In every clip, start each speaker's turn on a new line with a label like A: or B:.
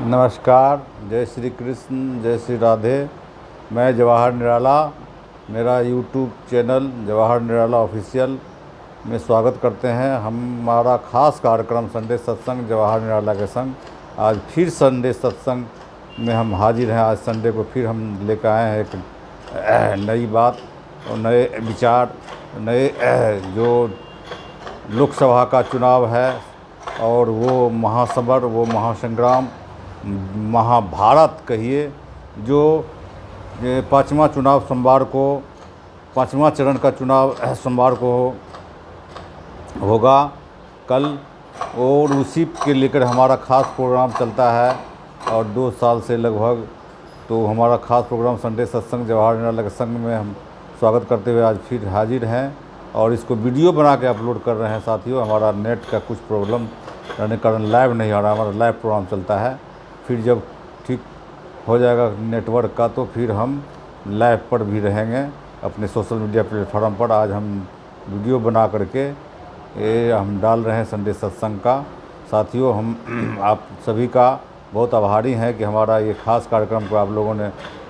A: नमस्कार, जय श्री कृष्ण, जय श्री राधे। मैं जवाहर निराला, मेरा यूट्यूब चैनल जवाहर निराला ऑफिशियल में स्वागत करते हैं। हमारा खास कार्यक्रम संडे सत्संग जवाहर निराला के संग आज फिर संडे सत्संग में हम हाजिर हैं। आज संडे को फिर हम लेकर आए हैं एक नई बात और नए विचार, नए जो लोकसभा का चुनाव है और वो महासमर, वो महासंग्राम, महाभारत कहिए, जो पाँचवा चुनाव सोमवार को, पाँचवा चरण का चुनाव सोमवार को होगा कल, और उसी के लेकर हमारा खास प्रोग्राम चलता है। और 2 साल से लगभग तो हमारा खास प्रोग्राम संडे सत्संग जवाहर निराला के संग में हम स्वागत करते हुए आज फिर हाजिर हैं और इसको वीडियो बना के अपलोड कर रहे हैं। साथियों, हमारा नेट का कुछ प्रॉब्लम रहने के कारण लाइव नहीं आ रहा, हमारा लाइव प्रोग्राम चलता है। फिर जब ठीक हो जाएगा नेटवर्क का तो फिर हम लाइव पर भी रहेंगे अपने सोशल मीडिया प्लेटफॉर्म पर। आज हम वीडियो बना करके ये हम डाल रहे हैं संडे सत्संग का। साथियों, हम आप सभी का बहुत आभारी हैं कि हमारा ये खास कार्यक्रम को आप लोगों ने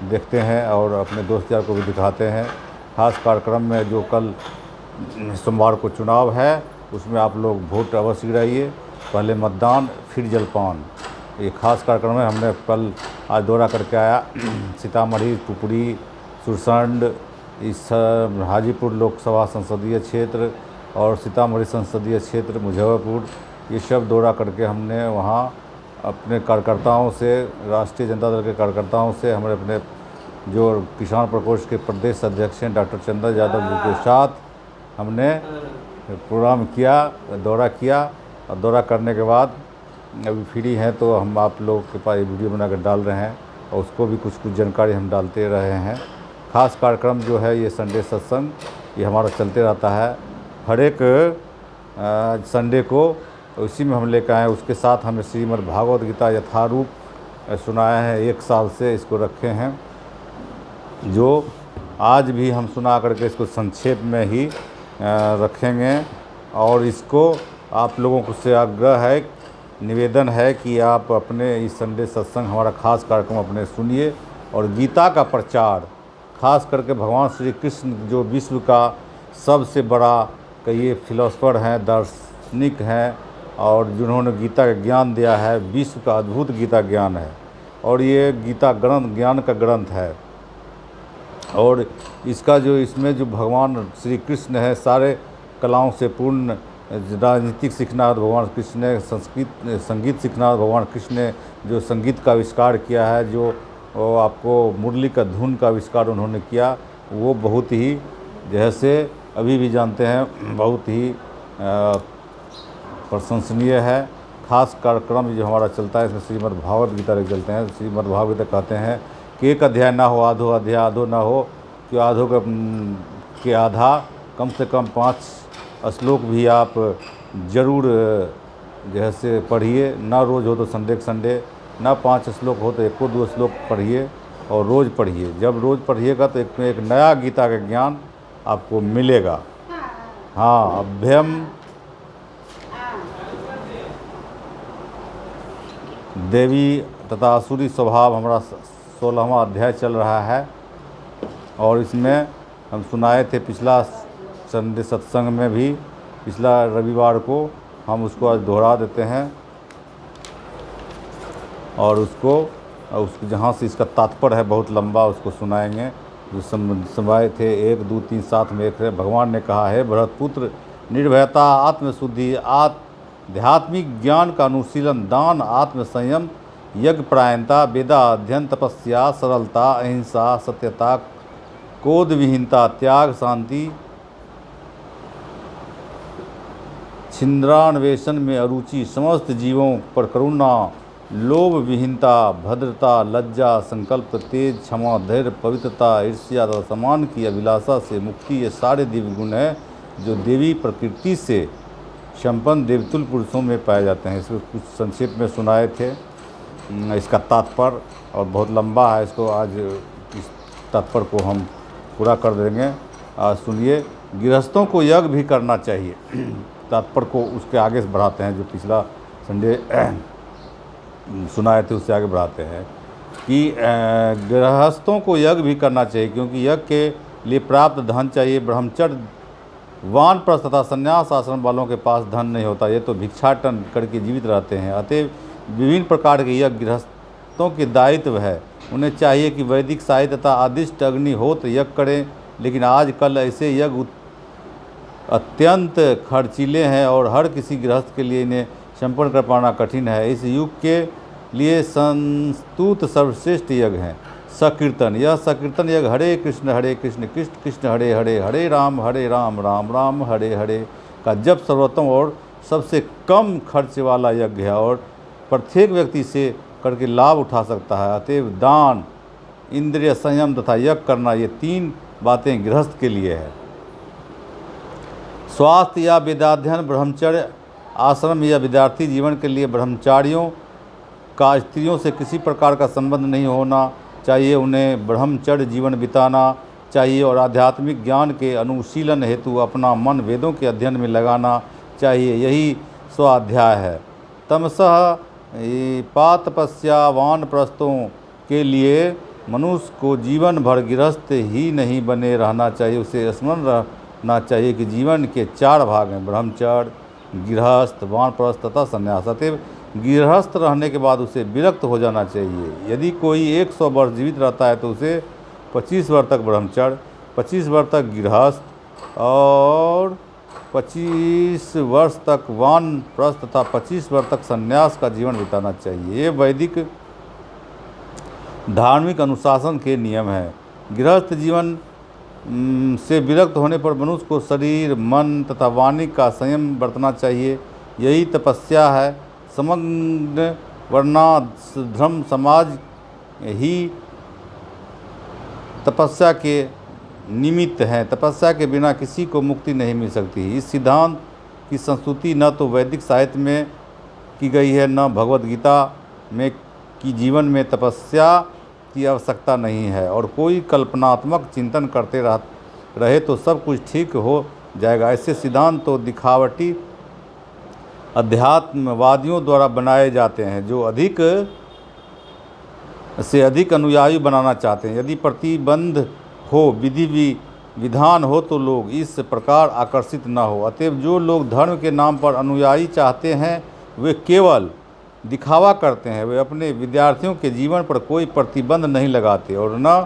A: देखते हैं और अपने दोस्त यार को भी दिखाते हैं। खास कार्यक्रम में जो कल सोमवार को चुनाव है उसमें आप लोग वोट अवश्य गिराइए, पहले मतदान फिर जलपान। ये खास कार्यक्रम है। हमने कल आज दौरा करके आया सीतामढ़ी, पुपरी, सुरसंड, इस हाजीपुर लोकसभा संसदीय क्षेत्र और सीतामढ़ी संसदीय क्षेत्र, मुजफ्फरपुर, ये सब दौरा करके हमने वहाँ अपने कार्यकर्ताओं से, राष्ट्रीय जनता दल के कार्यकर्ताओं से, हमारे अपने जो किसान प्रकोष्ठ के प्रदेश अध्यक्ष हैं डॉक्टर चंदन यादव जी के साथ हमने प्रोग्राम किया, दौरा किया। और दौरा करने के बाद अभी फ्री हैं तो हम आप लोगों के पास वीडियो बनाकर डाल रहे हैं और उसको भी कुछ जानकारी हम डालते रहे हैं। खास कार्यक्रम जो है ये संडे सत्संग, ये हमारा चलते रहता है हर एक संडे को, उसी में हम लेकर आए। उसके साथ हमें श्रीमद् भागवत गीता यथारूप सुनाए हैं, 1 साल से इसको रखे हैं, जो आज भी हम सुना करके इसको संक्षेप में ही रखेंगे। और इसको आप लोगों को से आग्रह है, निवेदन है कि आप अपने इस संडे सत्संग हमारा खास कार्यक्रम अपने सुनिए और गीता का प्रचार, खास करके भगवान श्री कृष्ण जो विश्व का सबसे बड़ा कहिए फिलोसफर हैं, दार्शनिक हैं और जिन्होंने गीता का ज्ञान दिया है, विश्व का अद्भुत गीता ज्ञान है और ये गीता ग्रंथ ज्ञान का ग्रंथ है। और इसका जो इसमें जो भगवान श्री कृष्ण है, सारे कलाओं से पूर्ण, राजनीतिक सीखना भगवान कृष्ण ने, संगीत सीखना भगवान कृष्ण ने जो संगीत का आविष्कार किया है, जो आपको मुरली का धुन का आविष्कार उन्होंने किया, वो बहुत ही जैसे अभी भी जानते हैं बहुत ही प्रशंसनीय है। खास कार्यक्रम जो हमारा चलता है इसमें श्रीमद् भागवत गीता लेकर चलते हैं। श्रीमद् भागवत गीता कहते हैं कि एक अध्याय ना हो आधो अध्याय, आधो ना हो कि आधो के आधा, कम से कम 5 श्लोक भी आप ज़रूर जैसे पढ़िए। ना रोज़ हो तो संडे के संडे, ना 5 श्लोक हो तो 1-2 श्लोक पढ़िए और रोज़ पढ़िए। जब रोज़ पढ़िएगा तो एक नया गीता का ज्ञान आपको मिलेगा। हाँ, अभ्यम देवी तथा आसुरी स्वभाव हमारा 16वां अध्याय चल रहा है और इसमें हम सुनाए थे पिछला संडे सत्संग में भी, पिछला रविवार को। हम उसको आज दोहरा देते हैं और उसको जहाँ से इसका तात्पर्य है बहुत लंबा उसको सुनाएंगे। जो सुनाए थे 1, 2, 3 साथ में एक है। भगवान ने कहा है, भरतपुत्र, निर्भयता, आत्मशुद्धि, आध्यात्मिक ज्ञान का अनुशीलन, दान, आत्म संयम, यज्ञ परायणता, वेदा अध्ययन, तपस्या, सरलता, अहिंसा, सत्यता, क्रोध विहीनता, त्याग, शांति, छिंद्रान्वेषण में अरुचि, समस्त जीवों पर करुणा, लोभ विहीनता, भद्रता, लज्जा, संकल्प, तेज, क्षमा, धैर्य, पवित्रता, ईर्ष्या तथा सम्मान की अभिलाषा से मुक्ति, ये सारे दिव्य गुण हैं जो देवी प्रकृति से संपन्न देवतुल्य पुरुषों में पाए जाते हैं। इसको कुछ संक्षेप में सुनाए थे इसका तात्पर्य, और बहुत लंबा है, इसको आज इस तात्पर्य को हम पूरा कर देंगे। आज सुनिए, गृहस्थों को यज्ञ भी करना चाहिए। तात्पर्य को उसके आगे से बढ़ाते हैं जो पिछला संडे सुनाए थे उससे आगे बढ़ाते हैं कि गृहस्थों को यज्ञ भी करना चाहिए, क्योंकि यज्ञ के लिए प्राप्त धन चाहिए। ब्रह्मचर्य वानप्रस्थ तथा संन्यास आश्रम वालों के पास धन नहीं होता, ये तो भिक्षाटन करके जीवित रहते हैं। अतएव विभिन्न प्रकार के यज्ञ गृहस्थों के दायित्व है। उन्हें चाहिए कि वैदिक साहित्य तथा आदिष्ट अग्निहोत्र यज्ञ करें, लेकिन आजकल ऐसे यज्ञ अत्यंत खर्चीले हैं और हर किसी गृहस्थ के लिए इन्हें संपन्न कर पाना कठिन है। इस युग के लिए संस्तुत सर्वश्रेष्ठ यज्ञ हैं सकीर्तन। यह सकीर्तन यज्ञ हरे कृष्ण कृष्ण कृष्ण हरे हरे, हरे राम राम राम हरे हरे का जब सर्वोत्तम और सबसे कम खर्च वाला यज्ञ है और प्रत्येक व्यक्ति से करके लाभ उठा सकता है। अतएव दान, इंद्रिय संयम तथा यज्ञ करना, ये 3 बातें गृहस्थ के लिए है। स्वास्थ्य या वेदाध्ययन, ब्रह्मचर्य आश्रम या विद्यार्थी जीवन के लिए ब्रह्मचारियों का स्त्रियों से किसी प्रकार का संबंध नहीं होना चाहिए। उन्हें ब्रह्मचर्य जीवन बिताना चाहिए और आध्यात्मिक ज्ञान के अनुशीलन हेतु अपना मन वेदों के अध्ययन में लगाना चाहिए। यही स्वाध्याय है। तमसः पातपस्या वानप्रस्थों के लिए मनुष्य को जीवन भर गृहस्थ ही नहीं बने रहना चाहिए। उसे स्मरण रखना चाहिए कि जीवन के 4 भाग हैं, ब्रह्मचर्य, गृहस्थ, वानप्रस्थ तथा संन्यास। अतएव गृहस्थ रहने के बाद उसे विरक्त हो जाना चाहिए। यदि कोई 100 वर्ष जीवित रहता है तो उसे 25 वर्ष तक ब्रह्मचर्य, 25 वर्ष तक गृहस्थ और 25 वर्ष तक वानप्रस्थ तथा 25 वर्ष तक संन्यास का जीवन बिताना चाहिए। ये वैदिक धार्मिक अनुशासन के नियम हैं। गृहस्थ जीवन से विरक्त होने पर मनुष्य को शरीर, मन तथा वाणी का संयम बरतना चाहिए। यही तपस्या है। समग्र वर्णाश्रम समाज ही तपस्या के निमित्त हैं। तपस्या के बिना किसी को मुक्ति नहीं मिल सकती। इस सिद्धांत की संस्तुति न तो वैदिक साहित्य में की गई है, न भगवद गीता में कि जीवन में तपस्या की आवश्यकता नहीं है और कोई कल्पनात्मक चिंतन करते रहे तो सब कुछ ठीक हो जाएगा। ऐसे सिद्धांत तो दिखावटी अध्यात्मवादियों द्वारा बनाए जाते हैं, जो अधिक से अधिक अनुयायी बनाना चाहते हैं। यदि प्रतिबंध हो, विधि विधान हो तो लोग इस प्रकार आकर्षित न हो। अतएव जो लोग धर्म के नाम पर अनुयायी चाहते हैं वे केवल दिखावा करते हैं। वे अपने विद्यार्थियों के जीवन पर कोई प्रतिबंध नहीं लगाते और न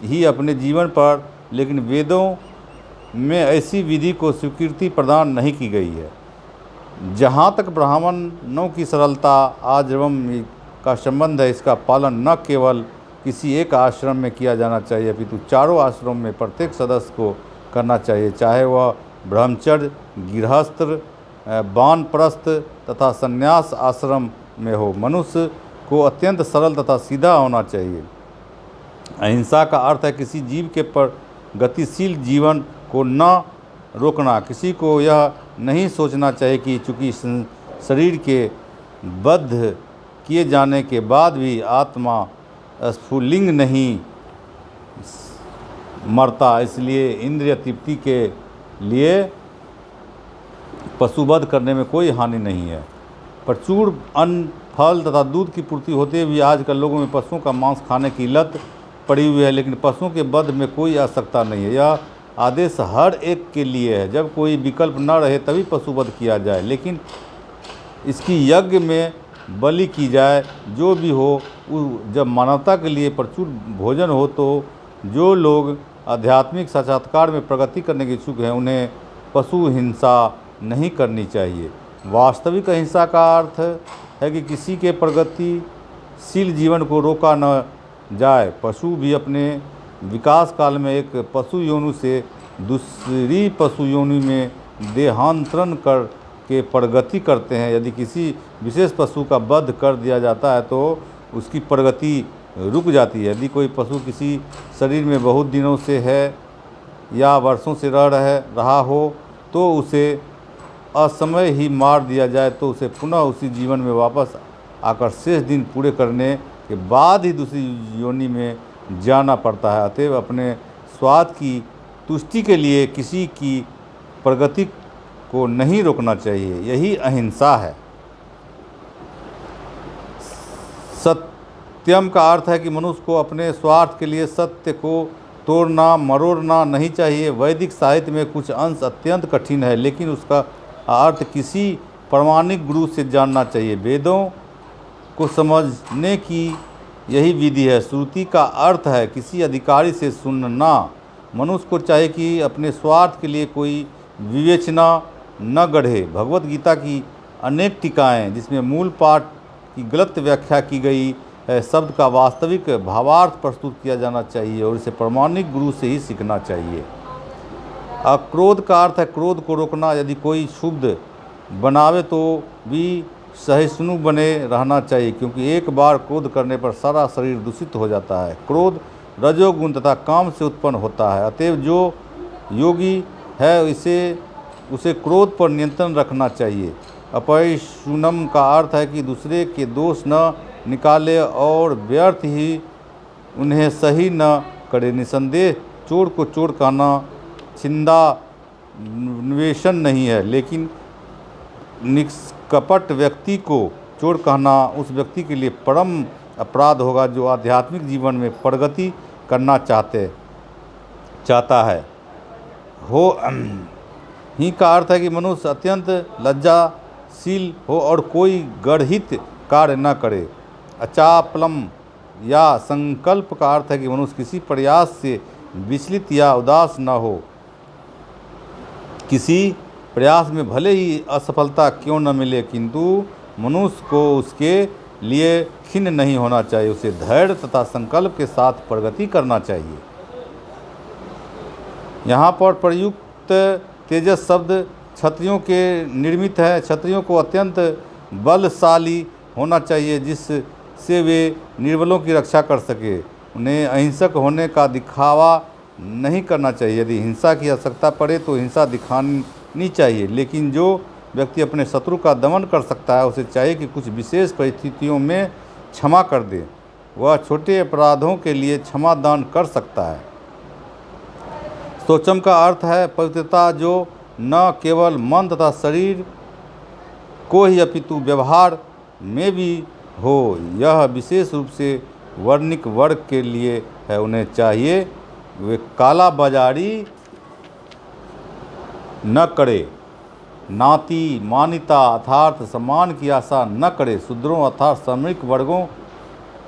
A: ही अपने जीवन पर, लेकिन वेदों में ऐसी विधि को स्वीकृति प्रदान नहीं की गई है। जहाँ तक ब्राह्मणों की सरलता आजीवन का संबंध है, इसका पालन न केवल किसी एक आश्रम में किया जाना चाहिए अपितु चारों आश्रमों में प्रत्येक सदस्य को करना चाहिए, चाहे वह ब्रह्मचर्य, गृहस्थ, वानप्रस्थ तथा संन्यास आश्रम में हो। मनुष्य को अत्यंत सरल तथा सीधा होना चाहिए। अहिंसा का अर्थ है किसी जीव के गतिशील जीवन को न रोकना। किसी को यह नहीं सोचना चाहिए कि चूँकि शरीर के बद्ध किए जाने के बाद भी आत्मा स्फुलिंग नहीं मरता, इसलिए इंद्रिय तृप्ति के लिए पशुवध करने में कोई हानि नहीं है। प्रचुर अन्न, फल तथा दूध की पूर्ति होते हुए आजकल लोगों में पशुओं का मांस खाने की लत पड़ी हुई है, लेकिन पशुओं के वध में कोई आवश्यकता नहीं है। यह आदेश हर एक के लिए है। जब कोई विकल्प न रहे तभी पशुवध किया जाए, लेकिन इसकी यज्ञ में बलि की जाए। जो भी हो, जब मानवता के लिए प्रचुर भोजन हो तो जो लोग आध्यात्मिक साक्षात्कार में प्रगति करने के इच्छुक हैं उन्हें पशु हिंसा नहीं करनी चाहिए। वास्तविक अहिंसा का अर्थ है कि किसी के प्रगतिशील जीवन को रोका न जाए। पशु भी अपने विकास काल में एक पशु योनि से दूसरी पशु योनि में देहांतरण कर के प्रगति करते हैं। यदि किसी विशेष पशु का वध कर दिया जाता है तो उसकी प्रगति रुक जाती है। यदि कोई पशु किसी शरीर में बहुत दिनों से है या वर्षों से रहा हो तो उसे असमय ही मार दिया जाए तो उसे पुनः उसी जीवन में वापस आकर शेष दिन पूरे करने के बाद ही दूसरी योनि में जाना पड़ता है। अतएव अपने स्वाद की तुष्टि के लिए किसी की प्रगति को नहीं रोकना चाहिए। यही अहिंसा है। सत्यम का अर्थ है कि मनुष्य को अपने स्वार्थ के लिए सत्य को तोड़ना मरोड़ना नहीं चाहिए। वैदिक साहित्य में कुछ अंश अत्यंत कठिन है, लेकिन उसका अर्थ किसी प्रामाणिक गुरु से जानना चाहिए। वेदों को समझने की यही विधि है। श्रुति का अर्थ है किसी अधिकारी से सुनना। मनुष्य को चाहिए कि अपने स्वार्थ के लिए कोई विवेचना न गढ़े। भगवत गीता की अनेक टीकाएँ जिसमें मूल पाठ की गलत व्याख्या की गई है, शब्द का वास्तविक भावार्थ प्रस्तुत किया जाना चाहिए और इसे प्रामाणिक गुरु से ही सीखना चाहिए। अक्रोध का अर्थ है क्रोध को रोकना। यदि कोई क्षुब्ध बनावे तो भी सहिष्णु बने रहना चाहिए, क्योंकि एक बार क्रोध करने पर सारा शरीर दूषित हो जाता है। क्रोध रजोगुण तथा काम से उत्पन्न होता है, अतएव जो योगी है उसे क्रोध पर नियंत्रण रखना चाहिए। अपैशुनम का अर्थ है कि दूसरे के दोष न निकाले और व्यर्थ ही उन्हें सही न करे। निसंदेह चोर को चोर कहना छिंदा निवेशन नहीं है, लेकिन निष्कपट व्यक्ति को चोर कहना उस व्यक्ति के लिए परम अपराध होगा जो आध्यात्मिक जीवन में प्रगति करना चाहता है। हो ही का अर्थ है कि मनुष्य अत्यंत लज्जाशील हो और कोई गढ़हित कार्य न करे। अचापलम या संकल्प का अर्थ है कि मनुष्य किसी प्रयास से विचलित या उदास न हो। किसी प्रयास में भले ही असफलता क्यों न मिले, किंतु मनुष्य को उसके लिए खिन्न नहीं होना चाहिए। उसे धैर्य तथा संकल्प के साथ प्रगति करना चाहिए। यहाँ पर प्रयुक्त तेजस शब्द क्षत्रियों के निर्मित है। क्षत्रियों को अत्यंत बलशाली होना चाहिए जिससे वे निर्बलों की रक्षा कर सके। उन्हें अहिंसक होने का दिखावा नहीं करना चाहिए। यदि हिंसा की आवश्यकता पड़े तो हिंसा दिखानी चाहिए, लेकिन जो व्यक्ति अपने शत्रु का दमन कर सकता है उसे चाहिए कि कुछ विशेष परिस्थितियों में क्षमा कर दे। वह छोटे अपराधों के लिए क्षमा दान कर सकता है। शौचम का अर्थ है पवित्रता, जो न केवल मन तथा शरीर को ही अपितु व्यवहार में भी हो। यह विशेष रूप से वर्णिक वर्ग के लिए है। उन्हें चाहिए वे काला बाजारी न करे, नाती मान्यता अर्थात सम्मान की आशा न करे। शूद्रों अर्थात श्रमिक वर्गों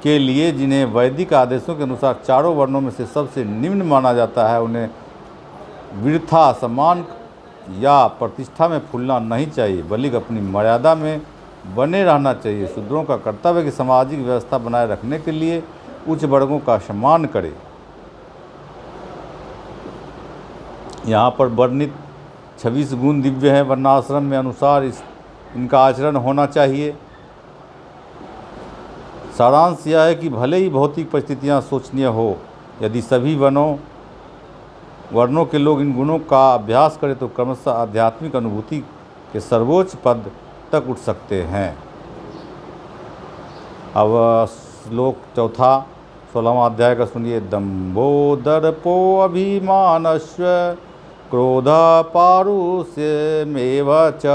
A: के लिए जिन्हें वैदिक आदेशों के अनुसार चारों वर्णों में से सबसे निम्न माना जाता है, उन्हें वृथा सम्मान या प्रतिष्ठा में फूलना नहीं चाहिए, बल्कि अपनी मर्यादा में बने रहना चाहिए। शूद्रों का कर्तव्य है कि सामाजिक व्यवस्था बनाए रखने के लिए उच्च वर्गों का सम्मान करें। यहाँ पर वर्णित 26 गुण दिव्य हैं। वर्णाश्रम में अनुसार इनका आचरण होना चाहिए। सारांश यह है कि भले ही भौतिक परिस्थितियाँ शोचनीय हो, यदि सभी वर्णों के लोग इन गुणों का अभ्यास करें तो क्रमशः आध्यात्मिक अनुभूति के सर्वोच्च पद तक उठ सकते हैं। अब श्लोक चौथा 16वां अध्याय का सुनिए। दम्भो दर्पो अभिमानस्व क्रोध पारुष्यमेव च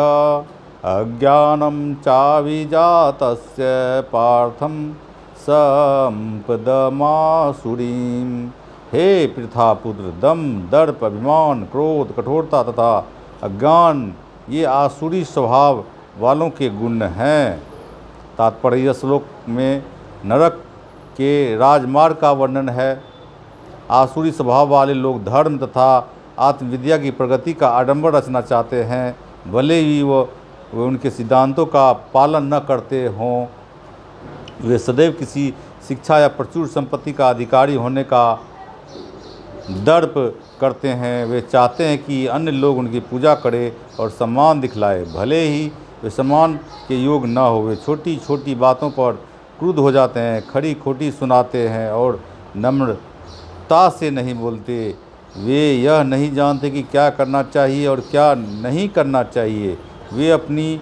A: अज्ञानं चाभिजातस्य पार्थं संपदमासुरीम्। हे पृथापुत्र, दम दर्प अभिमान क्रोध कठोरता तथा अज्ञान ये आसुरी स्वभाव वालों के गुण हैं। तात्पर्य श्लोक में नरक के राजमार्ग का वर्णन है। आसुरी स्वभाव वाले लोग धर्म तथा आत्मविद्या की प्रगति का आडंबर रचना चाहते हैं, भले ही वो उनके सिद्धांतों का पालन न करते हों। वे सदैव किसी शिक्षा या प्रचुर संपत्ति का अधिकारी होने का दर्प करते हैं। वे चाहते हैं कि अन्य लोग उनकी पूजा करें और सम्मान दिखलाए, भले ही वे सम्मान के योग न हो। वे छोटी छोटी बातों पर क्रुद्ध हो जाते हैं, खड़ी खोटी सुनाते हैं और नम्रता से नहीं बोलते। वे यह नहीं जानते कि क्या करना चाहिए और क्या नहीं करना चाहिए। वे अपनी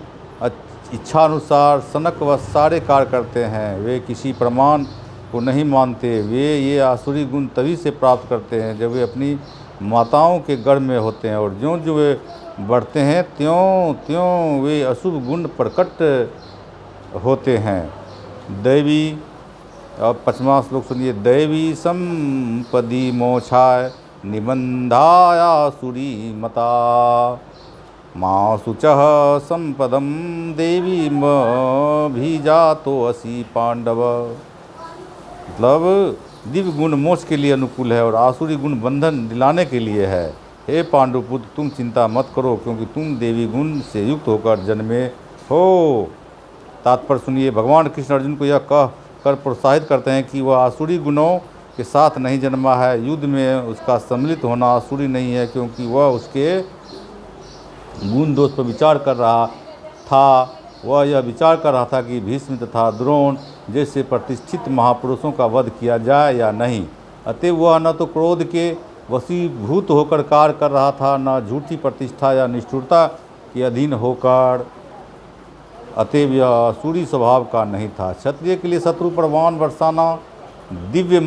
A: इच्छानुसार सनक व सारे कार्य करते हैं। वे किसी प्रमाण को नहीं मानते। वे ये आसुरी गुण तभी से प्राप्त करते हैं जब वे अपनी माताओं के गर्भ में होते हैं, और ज्यों ज्यों वे बढ़ते हैं त्यों त्यों वे अशुभ गुण प्रकट होते हैं। दैवी अब 5वां श्लोक सुनिए। दैवी संपदि मोक्षाय निबंधाया सुरी मता माँ शुचः संपदम देवी भी जातो असी पांडव। मतलब दिव्य गुण मोक्ष के लिए अनुकूल है और आसुरी गुण बंधन दिलाने के लिए है। हे पांडुपुत्र, तुम चिंता मत करो, क्योंकि तुम देवी गुण से युक्त होकर जन्मे हो। तात्पर्य सुनिए। भगवान कृष्ण अर्जुन को यह कह कर प्रोत्साहित करते हैं कि वह आसुरी गुणों के साथ नहीं जन्मा है। युद्ध में उसका सम्मिलित होना आसुरी नहीं है, क्योंकि वह उसके गुण दोष पर विचार कर रहा था। वह यह विचार कर रहा था कि भीष्म तथा द्रोण जैसे प्रतिष्ठित महापुरुषों का वध किया जाए या नहीं। अतएव वह न तो क्रोध के वशीभूत होकर कार्य कर रहा था, न झूठी प्रतिष्ठा या निष्ठुरता के अधीन होकर। अतएव यह आसुरी स्वभाव का नहीं था। क्षत्रिय के लिए शत्रु पर बाण बरसाना दिव्य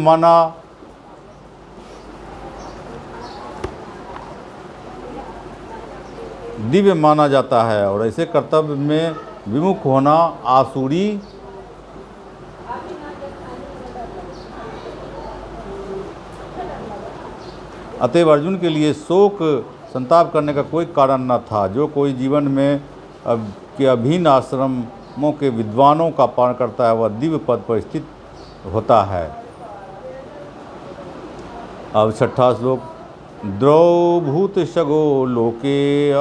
A: माना जाता है और ऐसे कर्तव्य में विमुख होना आसुरी अतएव अर्जुन के लिए शोक संताप करने का कोई कारण न था। जो कोई जीवन में के अभिन्न आश्रमों के विद्वानों का पालन करता है, वह दिव्य पद पर स्थित होता है। अब 6वां श्लोक। द्रौभूत शगो लोके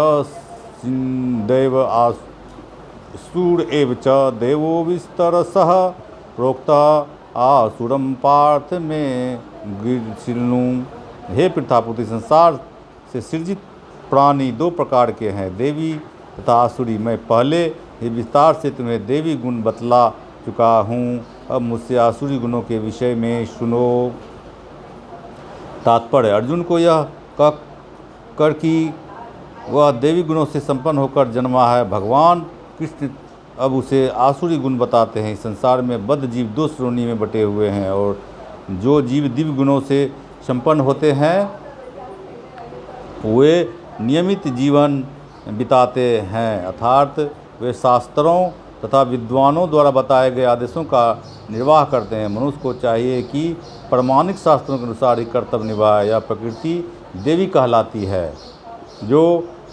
A: दैव आसुर एव च देवो विस्तरसः प्रोक्ता आसुरम पार्थ में गिरसिलनु। हे पृथापुत्री, संसार से सृजित प्राणी 2 प्रकार के हैं, देवी तथा आसुरी। मैं पहले ही विस्तार से तुम्हें देवी गुण बतला चुका हूँ। अब मुझसे आसुरी गुणों के विषय में सुनो। तात्पर्य। अर्जुन को यह कह कर कि वह देवी गुणों से संपन्न होकर जन्मा है, भगवान कृष्ण अब उसे आसुरी गुण बताते हैं। इस संसार में बद्ध जीव 2 श्रेणी में बटे हुए हैं, और जो जीव दिव्य गुणों से संपन्न होते हैं वे नियमित जीवन बिताते हैं, अर्थात वे शास्त्रों तथा विद्वानों द्वारा बताए गए आदेशों का निर्वाह करते हैं। मनुष्य को चाहिए कि प्रमाणिक शास्त्रों के अनुसार ही कर्तव्य निभाए। यह प्रकृति देवी कहलाती है। जो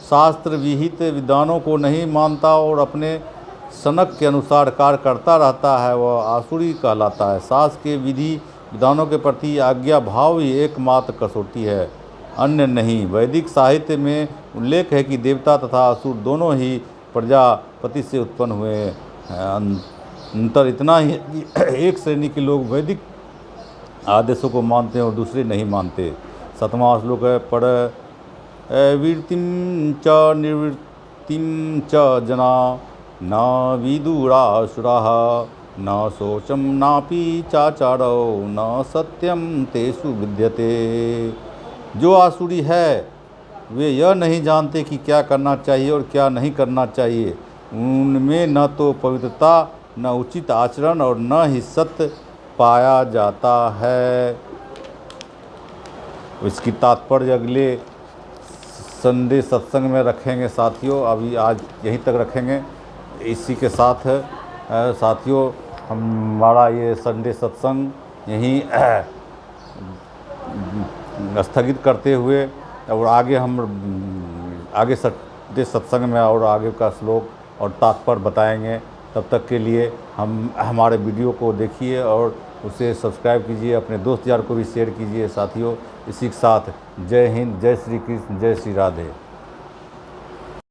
A: शास्त्र विहित विधानों को नहीं मानता और अपने सनक के अनुसार कार्य करता रहता है, वह आसुरी कहलाता है। शास्त्र के विधि विधानों के प्रति आज्ञा भाव ही एकमात्र कसौटी है, अन्य नहीं। वैदिक साहित्य में उल्लेख है कि देवता तथा असुर दोनों ही प्रजापति से उत्पन्न हुए हैं। अंतर इतना ही कि एक श्रेणी के लोग वैदिक आदेशों को मानते हैं और दूसरे नहीं मानते। 7वां श्लोक है। पढ़ वृत्तिम च निवृत्तिम च जना न विदुरासुराः न शोचम नापि चाचारो न सत्यम तेषु विद्यते। जो आसुरी है वे यह नहीं जानते कि क्या करना चाहिए और क्या नहीं करना चाहिए। उनमें न तो पवित्रता, न उचित आचरण और न ही सत्य पाया जाता है। इसकी तात्पर्य अगले संडे सत्संग में रखेंगे साथियों। अभी आज यहीं तक रखेंगे। इसी के साथ साथियों हमारा ये संडे सत्संग यहीं स्थगित करते हुए और आगे संडे सत्संग में और आगे का श्लोक और तात्पर्य बताएंगे। तब तक के लिए हमारे वीडियो को देखिए और उसे सब्सक्राइब कीजिए, अपने दोस्त यार को भी शेयर कीजिए साथियों। इसी के साथ जय हिंद, जय श्री कृष्ण, जय श्री राधे।